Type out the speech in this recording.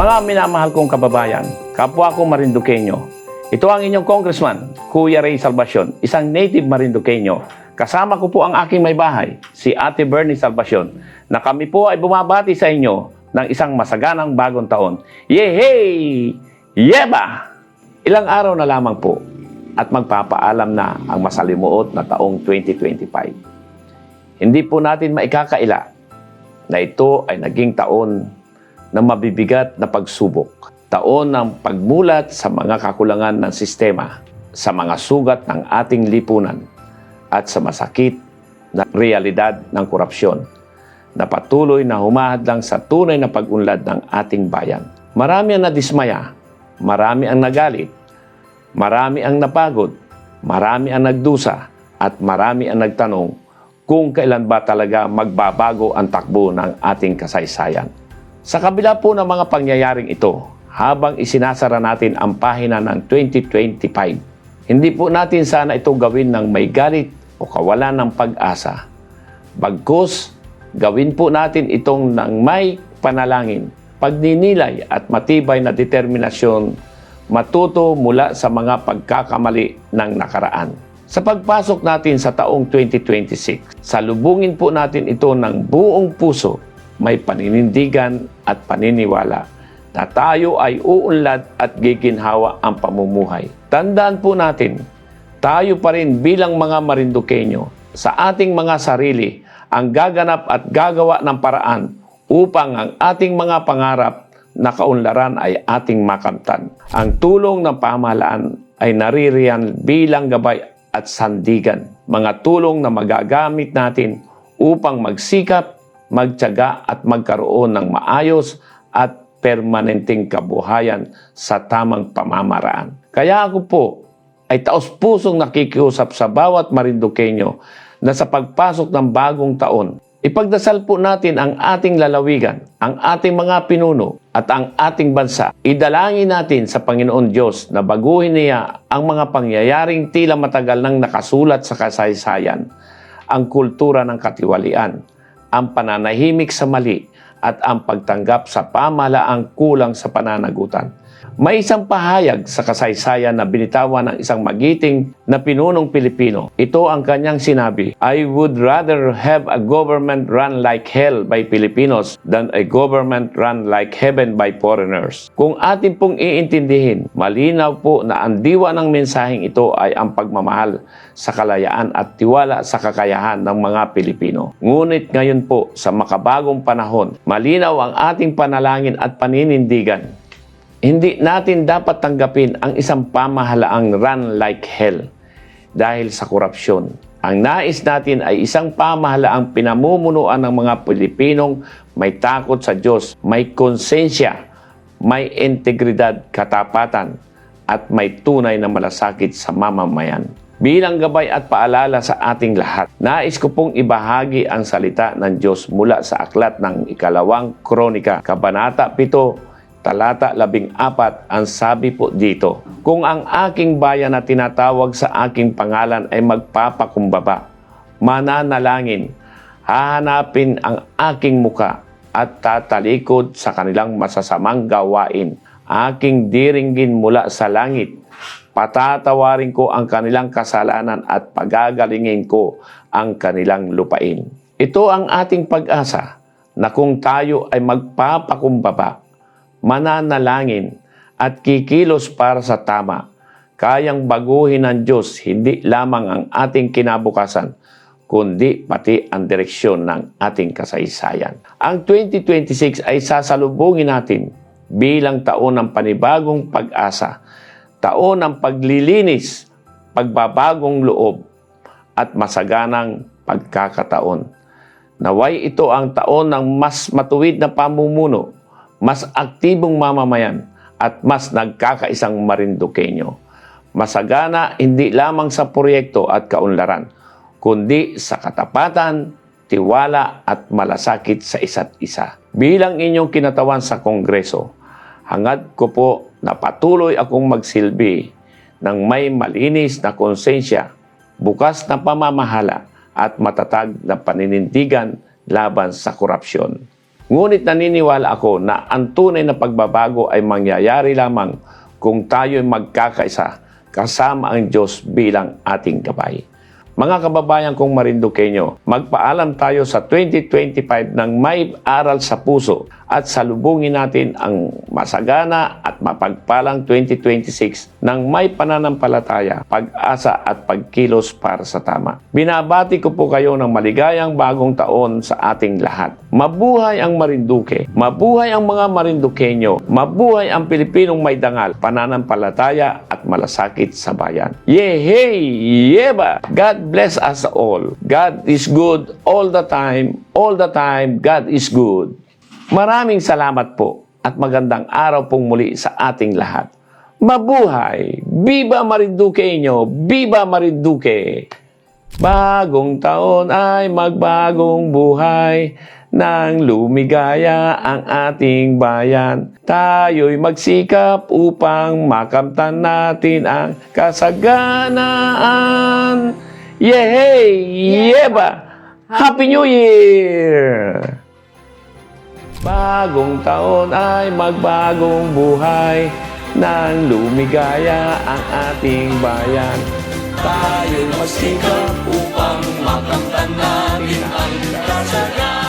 Mga minamahal kong kababayan, kapwa ko Marinduqueño, ito ang inyong Congressman, Kuya Rey Salvacion, isang native Marinduqueño. Kasama ko po ang aking may bahay, si Ate Bernie Salvacion, na kami po ay bumabati sa inyo ng isang masaganang bagong taon. Yehey! Yeba! Ilang araw na lamang po at magpapaalam na ang masalimuot na taong 2025. Hindi po natin maikakaila na ito ay naging taon ng mabibigat na pagsubok. Taon ng pagmulat sa mga kakulangan ng sistema, sa mga sugat ng ating lipunan, at sa masakit na realidad ng korupsyon na patuloy na humahadlang sa tunay na pag-unlad ng ating bayan. Marami ang nadismaya, marami ang nagalit, marami ang napagod, marami ang nagdusa, at marami ang nagtanong kung kailan ba talaga magbabago ang takbo ng ating kasaysayan. Sa kabila po ng mga pangyayaring ito, habang isinasara natin ang pahina ng 2025, hindi po natin sana ito gawin ng may galit o kawalan ng pag-asa. Bagkus, gawin po natin itong ng may panalangin, pagninilay at matibay na determinasyon, matuto mula sa mga pagkakamali ng nakaraan. Sa pagpasok natin sa taong 2026, salubungin po natin ito ng buong puso, may paninindigan at paniniwala na tayo ay uunlad at giginhawa ang pamumuhay. Tandaan po natin, tayo pa rin bilang mga Marinduqueño sa ating mga sarili ang gaganap at gagawa ng paraan upang ang ating mga pangarap na kaunlaran ay ating makamtan. Ang tulong ng pamahalaan ay naririyan bilang gabay at sandigan, mga tulong na magagamit natin upang magsikap, magtiyaga at magkaroon ng maayos at permanenteng kabuhayan sa tamang pamamaraan. Kaya ako po ay taos-pusong nakikiusap sa bawat Marinduqueño na sa pagpasok ng bagong taon, ipagdasal po natin ang ating lalawigan, ang ating mga pinuno at ang ating bansa. Idalangin natin sa Panginoon Diyos na baguhin niya ang mga pangyayaring tila matagal nang nakasulat sa kasaysayan, ang kultura ng katiwalian, ang pananahimik sa mali at ang pagtanggap sa pamahalaang kulang sa pananagutan. May isang pahayag sa kasaysayan na binitawan ng isang magiting na pinunong Pilipino. Ito ang kanyang sinabi, "I would rather have a government run like hell by Filipinos than a government run like heaven by foreigners." Kung atin pong iintindihin, malinaw po na ang diwa ng mensaheng ito ay ang pagmamahal sa kalayaan at tiwala sa kakayahan ng mga Pilipino. Ngunit ngayon po, sa makabagong panahon, malinaw ang ating panalangin at paninindigan. Hindi natin dapat tanggapin ang isang pamahalaang run like hell dahil sa korupsyon. Ang nais natin ay isang pamahalaang pinamumunuan ng mga Pilipinong may takot sa Diyos, may konsensya, may integridad, katapatan, at may tunay na malasakit sa mamamayan. Bilang gabay at paalala sa ating lahat, nais ko pong ibahagi ang salita ng Diyos mula sa aklat ng Ikalawang Kronika, Kabanata 7, Talata 14, ang sabi po dito, "Kung ang aking bayan na tinatawag sa aking pangalan ay magpapakumbaba, mananalangin, hahanapin ang aking muka at tatalikod sa kanilang masasamang gawain, aking diringgin mula sa langit, patatawarin ko ang kanilang kasalanan at pagagalingin ko ang kanilang lupain." Ito ang ating pag-asa na kung tayo ay magpapakumbaba, mananalangin at kikilos para sa tama, kayang baguhin ng Diyos hindi lamang ang ating kinabukasan, kundi pati ang direksyon ng ating kasaysayan. Ang 2026 ay sasalubungin natin bilang taon ng panibagong pag-asa, taon ng paglilinis, pagbabagong loob, at masaganang pagkakataon. Naway ito ang taon ng mas matuwid na pamumuno, mas aktibong mamamayan, at mas nagkakaisang Marinduqueño. Masagana hindi lamang sa proyekto at kaunlaran, kundi sa katapatan, tiwala at malasakit sa isa't isa. Bilang inyong kinatawan sa Kongreso, hangad ko po na patuloy akong magsilbi ng may malinis na konsensya, bukas na pamamahala at matatag na paninindigan laban sa korupsyon. Ngunit naniniwala ako na ang tunay na pagbabago ay mangyayari lamang kung tayo'y magkakaisa kasama ang Diyos bilang ating gabay. Mga kababayan kong Marinduqueño, magpaalam tayo sa 2025 ng may aral sa puso at salubungin natin ang masagana at mapagpalang 2026 ng may pananampalataya, pag-asa at pagkilos para sa tama. Binabati ko po kayo ng maligayang bagong taon sa ating lahat. Mabuhay ang Marinduque, mabuhay ang mga Marinduqueño, mabuhay ang Pilipinong may dangal, pananampalataya at malasakit sa bayan. Yehey! Yeba! God bless us all. God is good all the time. All the time, God is good. Maraming salamat po at magandang araw pong muli sa ating lahat. Mabuhay! Viva Marinduqueño! Viva Marinduque! Bagong taon ay magbagong buhay nang lumigaya ang ating bayan. Tayo'y magsikap upang makamtan natin ang kasaganaan. Yehey! Yeba! Happy New Year! Bagong taon ay magbagong buhay nang lumigaya ang ating bayan. Tayo'y magsikap upang makamtan natin ang kasaganaan.